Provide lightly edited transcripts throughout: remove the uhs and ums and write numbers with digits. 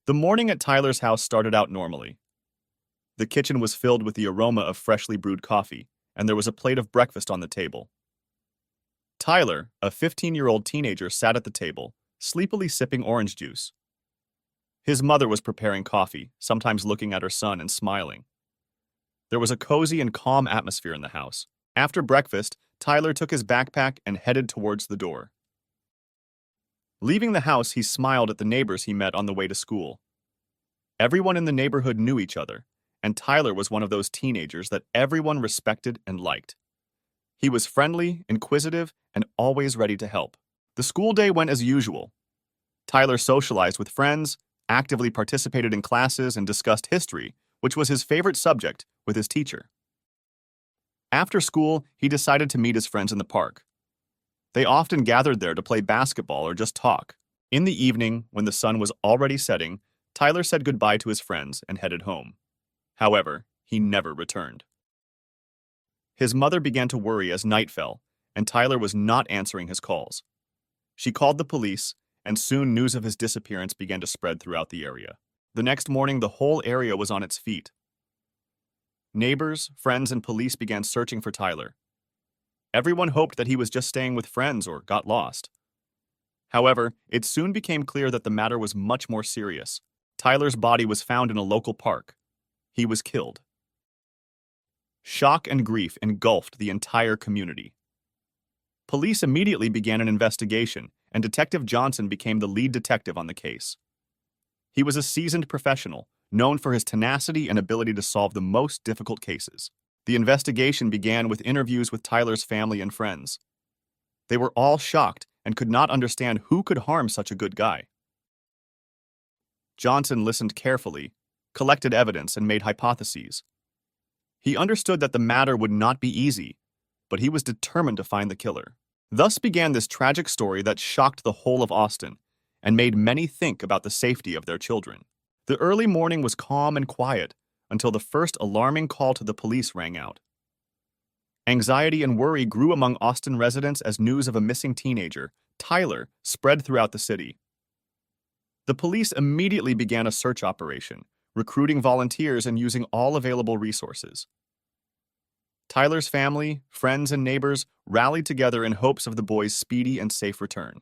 The morning at Tyler's house started out normally. The kitchen was filled with the aroma of freshly brewed coffee, and there was a plate of breakfast on the table. Tyler, a 15-year-old teenager, sat at the table, sleepily sipping orange juice. His mother was preparing coffee, sometimes looking at her son and smiling. There was a cozy and calm atmosphere in the house. After breakfast, Tyler took his backpack and headed towards the door. Leaving the house, he smiled at the neighbors he met on the way to school. Everyone in the neighborhood knew each other, and Tyler was one of those teenagers that everyone respected and liked. He was friendly, inquisitive, and always ready to help. The school day went as usual. Tyler socialized with friends, actively participated in classes, and discussed history, which was his favorite subject, with his teacher. After school, he decided to meet his friends in the park. They often gathered there to play basketball or just talk. In the evening, when the sun was already setting, Tyler said goodbye to his friends and headed home. However, he never returned. His mother began to worry as night fell, and Tyler was not answering his calls. She called the police, and soon news of his disappearance began to spread throughout the area. The next morning, the whole area was on its feet. Neighbors, friends, and police began searching for Tyler. Everyone hoped that he was just staying with friends or got lost. However, it soon became clear that the matter was much more serious. Tyler's body was found in a local park. He was killed. Shock and grief engulfed the entire community. Police immediately began an investigation, and Detective Johnson became the lead detective on the case. He was a seasoned professional, known for his tenacity and ability to solve the most difficult cases. The investigation began with interviews with Tyler's family and friends. They were all shocked and could not understand who could harm such a good guy. Johnson listened carefully, collected evidence, and made hypotheses. He understood that the matter would not be easy, but he was determined to find the killer. Thus began this tragic story that shocked the whole of Austin and made many think about the safety of their children. The early morning was calm and quiet until the first alarming call to the police rang out. Anxiety and worry grew among Austin residents as news of a missing teenager, Tyler, spread throughout the city. The police immediately began a search operation, recruiting volunteers and using all available resources. Tyler's family, friends, and neighbors rallied together in hopes of the boy's speedy and safe return.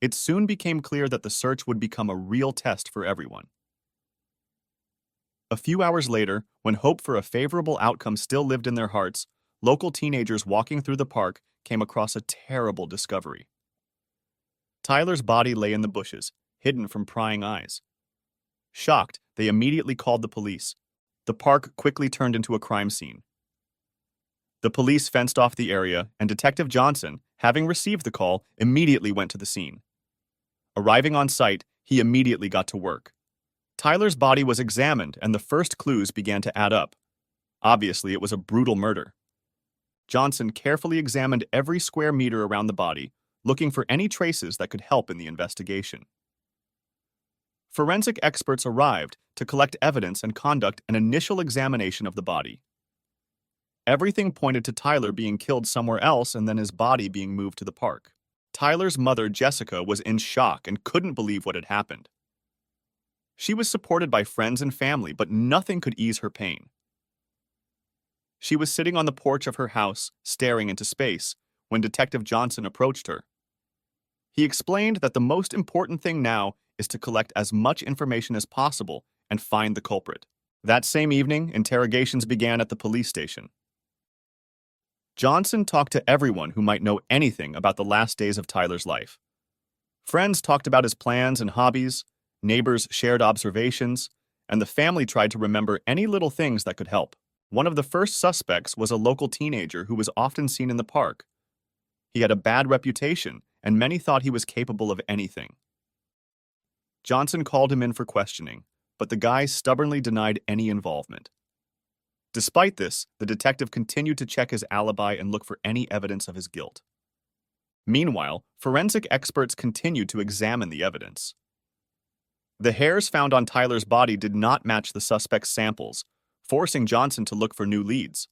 It soon became clear that the search would become a real test for everyone. A few hours later, when hope for a favorable outcome still lived in their hearts, local teenagers walking through the park came across a terrible discovery. Tyler's body lay in the bushes, hidden from prying eyes. Shocked, they immediately called the police. The park quickly turned into a crime scene. The police fenced off the area, and Detective Johnson, having received the call, immediately went to the scene. Arriving on site, he immediately got to work. Tyler's body was examined, and the first clues began to add up. Obviously, it was a brutal murder. Johnson carefully examined every square meter around the body, looking for any traces that could help in the investigation. Forensic experts arrived to collect evidence and conduct an initial examination of the body. Everything pointed to Tyler being killed somewhere else and then his body being moved to the park. Tyler's mother, Jessica, was in shock and couldn't believe what had happened. She was supported by friends and family, but nothing could ease her pain. She was sitting on the porch of her house, staring into space, when Detective Johnson approached her. He explained that the most important thing now is to collect as much information as possible and find the culprit. That same evening, interrogations began at the police station. Johnson talked to everyone who might know anything about the last days of Tyler's life. Friends talked about his plans and hobbies, neighbors shared observations, and the family tried to remember any little things that could help. One of the first suspects was a local teenager who was often seen in the park. He had a bad reputation, and many thought he was capable of anything. Johnson called him in for questioning, but the guy stubbornly denied any involvement. Despite this, the detective continued to check his alibi and look for any evidence of his guilt. Meanwhile, forensic experts continued to examine the evidence. The hairs found on Tyler's body did not match the suspect's samples, forcing Johnson to look for new leads.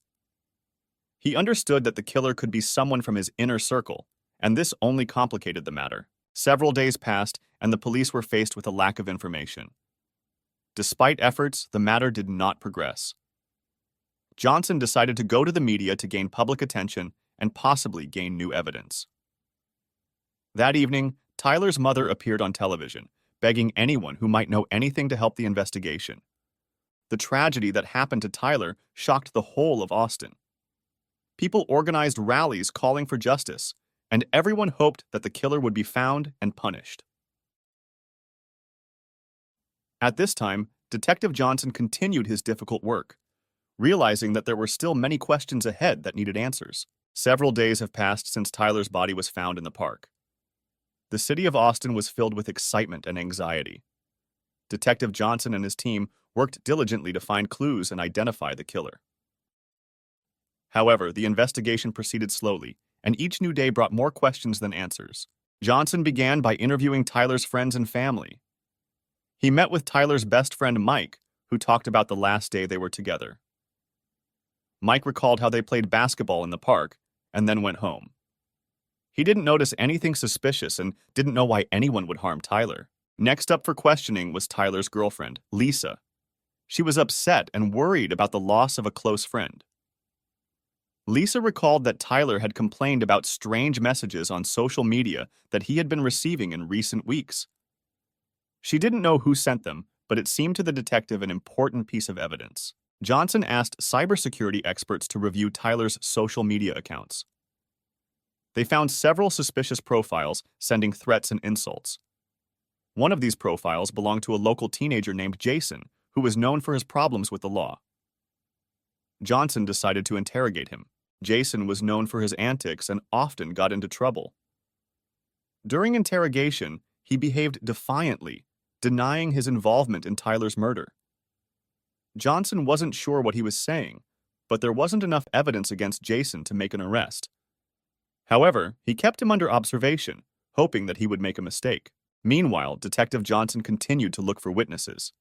He understood that the killer could be someone from his inner circle, and this only complicated the matter. Several days passed, and the police were faced with a lack of information. Despite efforts, the matter did not progress. Johnson decided to go to the media to gain public attention and possibly gain new evidence. That evening, Tyler's mother appeared on television, begging anyone who might know anything to help the investigation. The tragedy that happened to Tyler shocked the whole of Austin. People organized rallies calling for justice, and everyone hoped that the killer would be found and punished. At this time, Detective Johnson continued his difficult work, realizing that there were still many questions ahead that needed answers. Several days have passed since Tyler's body was found in the park. The city of Austin was filled with excitement and anxiety. Detective Johnson and his team worked diligently to find clues and identify the killer. However, the investigation proceeded slowly, and each new day brought more questions than answers. Johnson began by interviewing Tyler's friends and family. He met with Tyler's best friend Mike, who talked about the last day they were together. Mike recalled how they played basketball in the park and then went home. He didn't notice anything suspicious and didn't know why anyone would harm Tyler. Next up for questioning was Tyler's girlfriend, Lisa. She was upset and worried about the loss of a close friend. Lisa recalled that Tyler had complained about strange messages on social media that he had been receiving in recent weeks. She didn't know who sent them, but it seemed to the detective an important piece of evidence. Johnson asked cybersecurity experts to review Tyler's social media accounts. They found several suspicious profiles sending threats and insults. One of these profiles belonged to a local teenager named Jason, who was known for his problems with the law. Johnson decided to interrogate him. Jason was known for his antics and often got into trouble. During interrogation, he behaved defiantly, denying his involvement in Tyler's murder. Johnson wasn't sure what he was saying, but there wasn't enough evidence against Jason to make an arrest. However, he kept him under observation, hoping that he would make a mistake. Meanwhile, Detective Johnson continued to look for witnesses.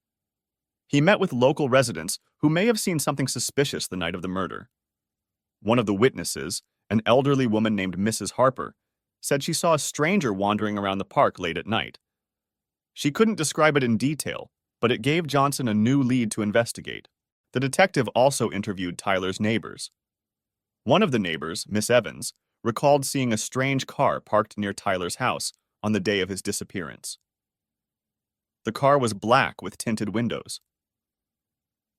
He met with local residents who may have seen something suspicious the night of the murder. One of the witnesses, an elderly woman named Mrs. Harper, said she saw a stranger wandering around the park late at night. She couldn't describe it in detail, but it gave Johnson a new lead to investigate. The detective also interviewed Tyler's neighbors. One of the neighbors, Miss Evans, recalled seeing a strange car parked near Tyler's house on the day of his disappearance. The car was black with tinted windows.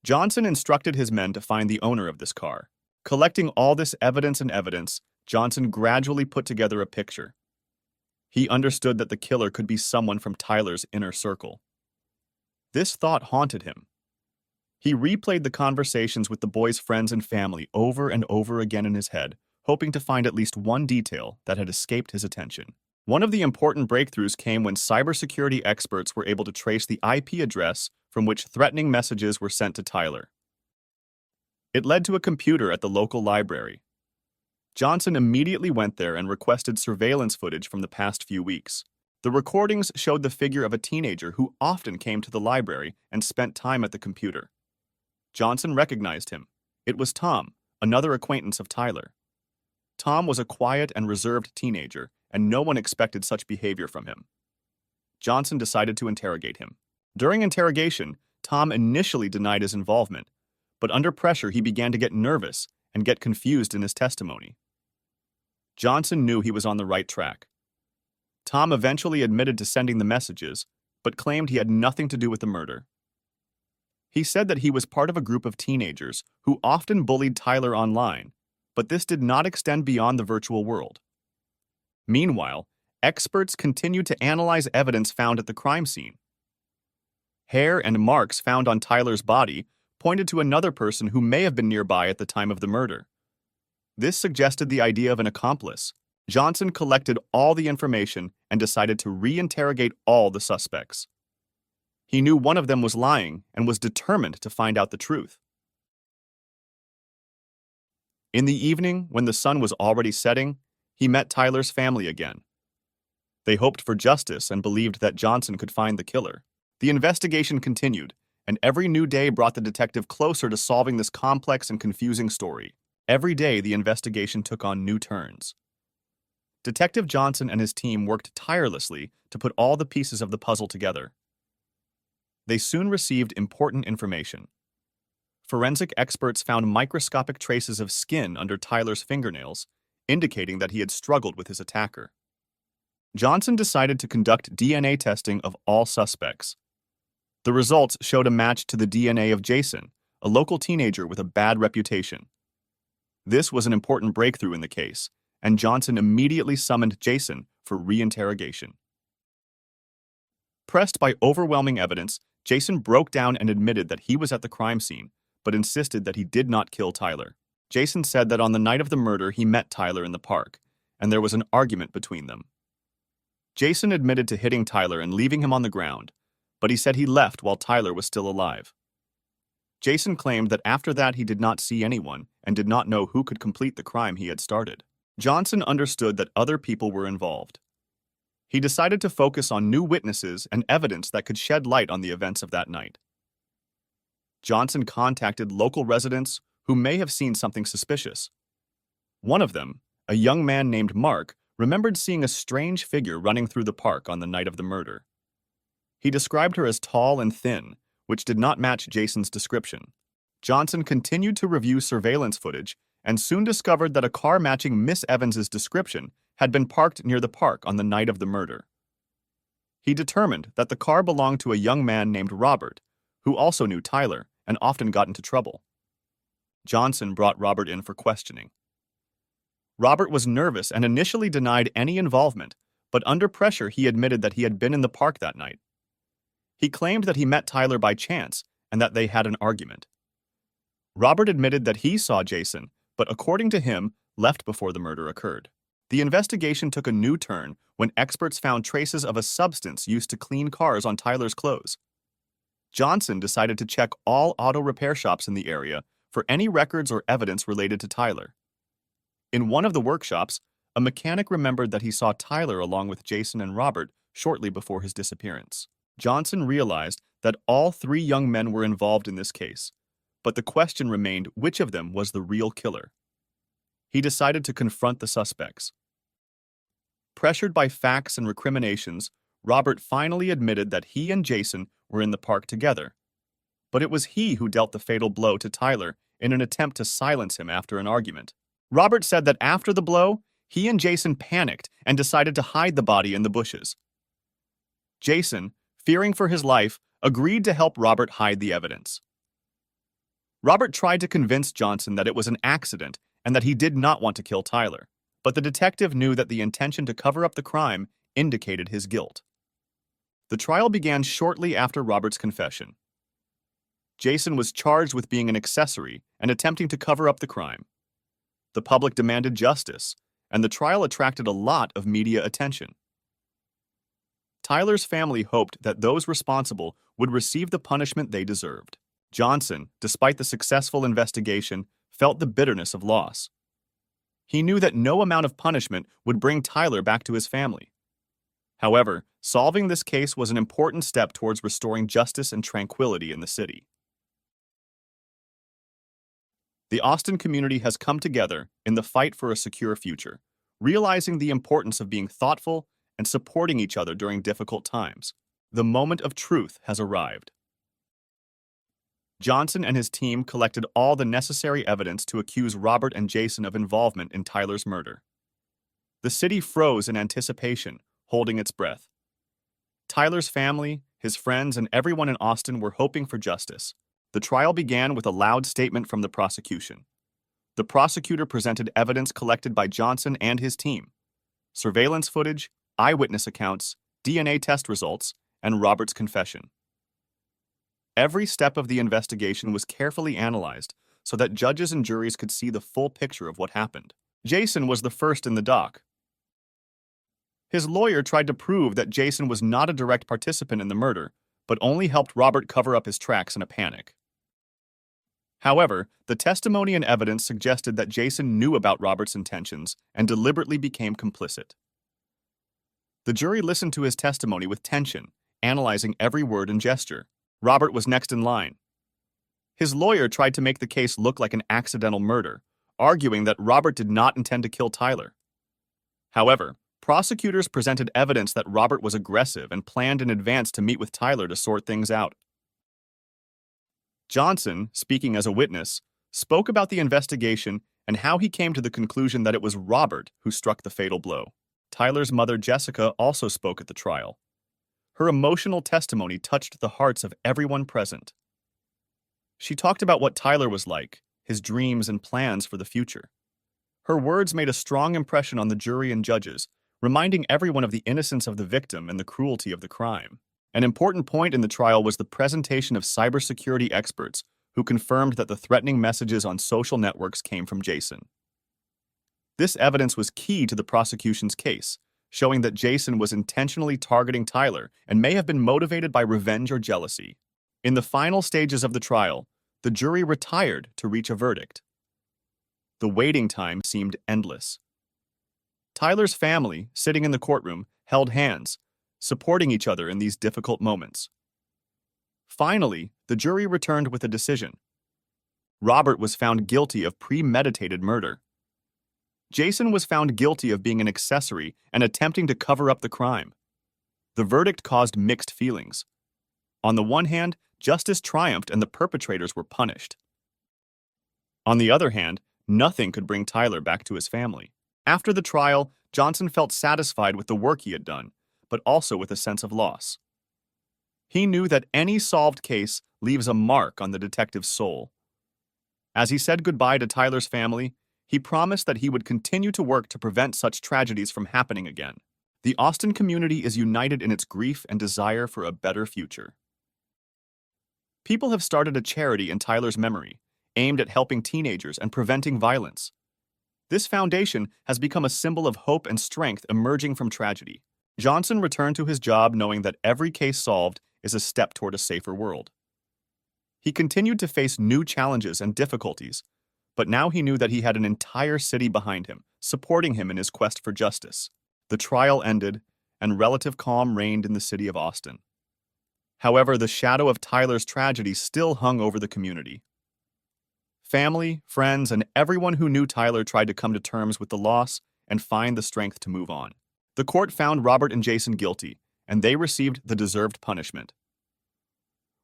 Johnson instructed his men to find the owner of this car. Collecting all this evidence, Johnson gradually put together a picture. He understood that the killer could be someone from Tyler's inner circle. This thought haunted him. He replayed the conversations with the boy's friends and family over and over again in his head, hoping to find at least one detail that had escaped his attention. One of the important breakthroughs came when cybersecurity experts were able to trace the IP address from which threatening messages were sent to Tyler. It led to a computer at the local library. Johnson immediately went there and requested surveillance footage from the past few weeks. The recordings showed the figure of a teenager who often came to the library and spent time at the computer. Johnson recognized him. It was Tom, another acquaintance of Tyler. Tom was a quiet and reserved teenager, and no one expected such behavior from him. Johnson decided to interrogate him. During interrogation, Tom initially denied his involvement, but under pressure he began to get nervous and get confused in his testimony. Johnson knew he was on the right track. Tom eventually admitted to sending the messages, but claimed he had nothing to do with the murder. He said that he was part of a group of teenagers who often bullied Tyler online, but this did not extend beyond the virtual world. Meanwhile, experts continued to analyze evidence found at the crime scene. Hair and marks found on Tyler's body pointed to another person who may have been nearby at the time of the murder. This suggested the idea of an accomplice. Johnson collected all the information and decided to re-interrogate all the suspects. He knew one of them was lying and was determined to find out the truth. In the evening, when the sun was already setting, he met Tyler's family again. They hoped for justice and believed that Johnson could find the killer. The investigation continued, and every new day brought the detective closer to solving this complex and confusing story. Every day, the investigation took on new turns. Detective Johnson and his team worked tirelessly to put all the pieces of the puzzle together. They soon received important information. Forensic experts found microscopic traces of skin under Tyler's fingernails, indicating that he had struggled with his attacker. Johnson decided to conduct DNA testing of all suspects. The results showed a match to the DNA of Jason, a local teenager with a bad reputation. This was an important breakthrough in the case, and Johnson immediately summoned Jason for reinterrogation. Pressed by overwhelming evidence, Jason broke down and admitted that he was at the crime scene, but insisted that he did not kill Tyler. Jason said that on the night of the murder he met Tyler in the park, and there was an argument between them. Jason admitted to hitting Tyler and leaving him on the ground, but he said he left while Tyler was still alive. Jason claimed that after that he did not see anyone and did not know who could complete the crime he had started. Johnson understood that other people were involved. He decided to focus on new witnesses and evidence that could shed light on the events of that night. Johnson contacted local residents who may have seen something suspicious. One of them, a young man named Mark, remembered seeing a strange figure running through the park on the night of the murder. He described her as tall and thin, which did not match Jason's description. Johnson continued to review surveillance footage and soon discovered that a car matching Miss Evans's description had been parked near the park on the night of the murder. He determined that the car belonged to a young man named Robert, who also knew Tyler and often got into trouble. Johnson brought Robert in for questioning. Robert was nervous and initially denied any involvement, but under pressure he admitted that he had been in the park that night. He claimed that he met Tyler by chance and that they had an argument. Robert admitted that he saw Jason, but according to him, left before the murder occurred. The investigation took a new turn when experts found traces of a substance used to clean cars on Tyler's clothes. Johnson decided to check all auto repair shops in the area for any records or evidence related to Tyler. In one of the workshops, a mechanic remembered that he saw Tyler along with Jason and Robert shortly before his disappearance. Johnson realized that all three young men were involved in this case, but the question remained which of them was the real killer. He decided to confront the suspects. Pressured by facts and recriminations, Robert finally admitted that he and Jason were in the park together, but it was he who dealt the fatal blow to Tyler in an attempt to silence him after an argument. Robert said that after the blow, he and Jason panicked and decided to hide the body in the bushes. Jason, fearing for his life, agreed to help Robert hide the evidence. Robert tried to convince Johnson that it was an accident and that he did not want to kill Tyler, but the detective knew that the intention to cover up the crime indicated his guilt. The trial began shortly after Robert's confession. Jason was charged with being an accessory and attempting to cover up the crime. The public demanded justice, and the trial attracted a lot of media attention. Tyler's family hoped that those responsible would receive the punishment they deserved. Johnson, despite the successful investigation, felt the bitterness of loss. He knew that no amount of punishment would bring Tyler back to his family. However, solving this case was an important step towards restoring justice and tranquility in the city. The Austin community has come together in the fight for a secure future, realizing the importance of being thoughtful and supporting each other during difficult times. The moment of truth has arrived. Johnson and his team collected all the necessary evidence to accuse Robert and Jason of involvement in Tyler's murder. The city froze in anticipation, holding its breath. Tyler's family, his friends, and everyone in Austin were hoping for justice. The trial began with a loud statement from the prosecution. The prosecutor presented evidence collected by Johnson and his team: surveillance footage, eyewitness accounts, DNA test results, and Robert's confession. Every step of the investigation was carefully analyzed so that judges and juries could see the full picture of what happened. Jason was the first in the dock. His lawyer tried to prove that Jason was not a direct participant in the murder, but only helped Robert cover up his tracks in a panic. However, the testimony and evidence suggested that Jason knew about Robert's intentions and deliberately became complicit. The jury listened to his testimony with tension, analyzing every word and gesture. Robert was next in line. His lawyer tried to make the case look like an accidental murder, arguing that Robert did not intend to kill Tyler. However, prosecutors presented evidence that Robert was aggressive and planned in advance to meet with Tyler to sort things out. Johnson, speaking as a witness, spoke about the investigation and how he came to the conclusion that it was Robert who struck the fatal blow. Tyler's mother, Jessica, also spoke at the trial. Her emotional testimony touched the hearts of everyone present. She talked about what Tyler was like, his dreams and plans for the future. Her words made a strong impression on the jury and judges, reminding everyone of the innocence of the victim and the cruelty of the crime. An important point in the trial was the presentation of cybersecurity experts who confirmed that the threatening messages on social networks came from Jason. This evidence was key to the prosecution's case, showing that Jason was intentionally targeting Tyler and may have been motivated by revenge or jealousy. In the final stages of the trial, the jury retired to reach a verdict. The waiting time seemed endless. Tyler's family, sitting in the courtroom, held hands, supporting each other in these difficult moments. Finally, the jury returned with a decision. Robert was found guilty of premeditated murder. Jason was found guilty of being an accessory and attempting to cover up the crime. The verdict caused mixed feelings. On the one hand, justice triumphed and the perpetrators were punished. On the other hand, nothing could bring Tyler back to his family. After the trial, Johnson felt satisfied with the work he had done, but also with a sense of loss. He knew that any solved case leaves a mark on the detective's soul. As he said goodbye to Tyler's family, he promised that he would continue to work to prevent such tragedies from happening again. The Austin community is united in its grief and desire for a better future. People have started a charity in Tyler's memory, aimed at helping teenagers and preventing violence. This foundation has become a symbol of hope and strength emerging from tragedy. Johnson returned to his job knowing that every case solved is a step toward a safer world. He continued to face new challenges and difficulties, but now he knew that he had an entire city behind him, supporting him in his quest for justice. The trial ended, and relative calm reigned in the city of Austin. However, the shadow of Tyler's tragedy still hung over the community. Family, friends, and everyone who knew Tyler tried to come to terms with the loss and find the strength to move on. The court found Robert and Jason guilty, and they received the deserved punishment.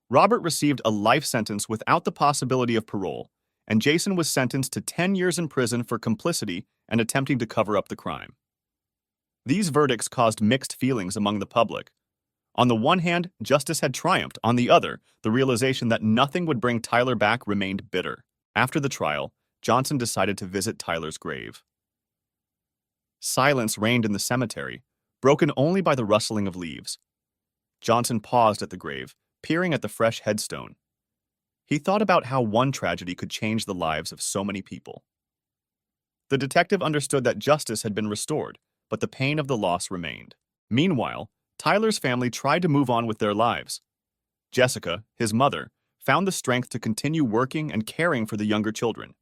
Robert received a life sentence without the possibility of parole, and Jason was sentenced to 10 years in prison for complicity and attempting to cover up the crime. These verdicts caused mixed feelings among the public. On the one hand, justice had triumphed. On the other, the realization that nothing would bring Tyler back remained bitter. After the trial, Johnson decided to visit Tyler's grave. Silence reigned in the cemetery, broken only by the rustling of leaves. Johnson paused at the grave, peering at the fresh headstone. He thought about how one tragedy could change the lives of so many people. The detective understood that justice had been restored, but the pain of the loss remained. Meanwhile, Tyler's family tried to move on with their lives. Jessica, his mother, found the strength to continue working and caring for the younger children.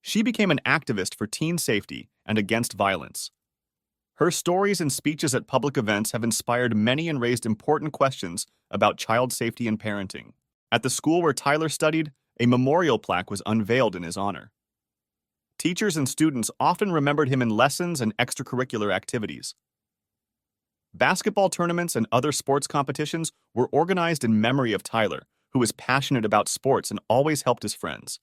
She became an activist for teen safety and against violence. Her stories and speeches at public events have inspired many and raised important questions about child safety and parenting. At the school where Tyler studied, a memorial plaque was unveiled in his honor. Teachers and students often remembered him in lessons and extracurricular activities. Basketball tournaments and other sports competitions were organized in memory of Tyler, who was passionate about sports and always helped his friends.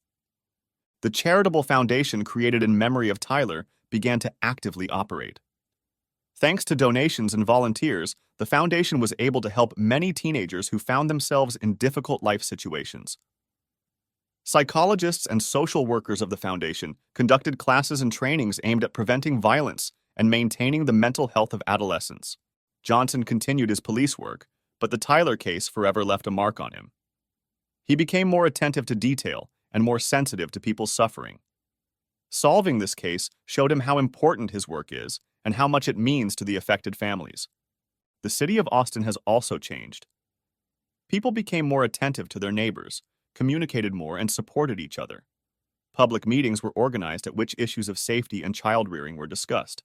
The charitable foundation created in memory of Tyler began to actively operate. Thanks to donations and volunteers, the foundation was able to help many teenagers who found themselves in difficult life situations. Psychologists and social workers of the foundation conducted classes and trainings aimed at preventing violence and maintaining the mental health of adolescents. Johnson continued his police work, but the Tyler case forever left a mark on him. He became more attentive to detail and more sensitive to people's suffering. Solving this case showed him how important his work is and how much it means to the affected families. The city of Austin has also changed. People became more attentive to their neighbors, communicated more, and supported each other. Public meetings were organized at which issues of safety and child rearing were discussed.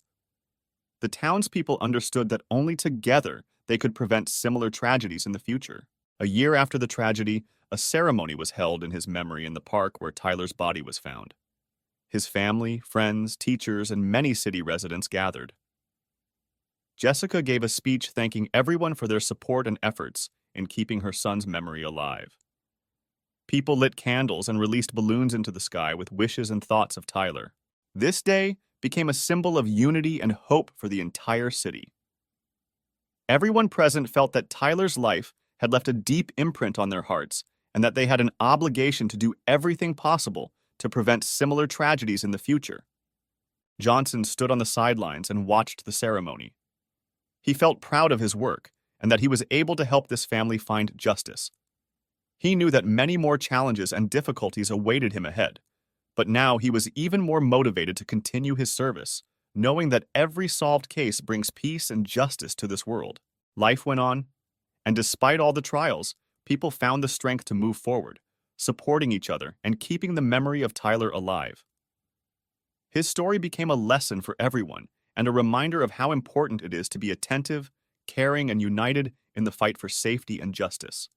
The townspeople understood that only together they could prevent similar tragedies in the future. A year after the tragedy, a ceremony was held in his memory in the park where Tyler's body was found. His family, friends, teachers, and many city residents gathered. Jessica gave a speech thanking everyone for their support and efforts in keeping her son's memory alive. People lit candles and released balloons into the sky with wishes and thoughts of Tyler. This day became a symbol of unity and hope for the entire city. Everyone present felt that Tyler's life had left a deep imprint on their hearts and that they had an obligation to do everything possible to prevent similar tragedies in the future. Johnson stood on the sidelines and watched the ceremony. He felt proud of his work and that he was able to help this family find justice. He knew that many more challenges and difficulties awaited him ahead, but now he was even more motivated to continue his service, knowing that every solved case brings peace and justice to this world. Life went on, and despite all the trials, people found the strength to move forward, supporting each other and keeping the memory of Tyler alive. His story became a lesson for everyone and a reminder of how important it is to be attentive, caring, and united in the fight for safety and justice.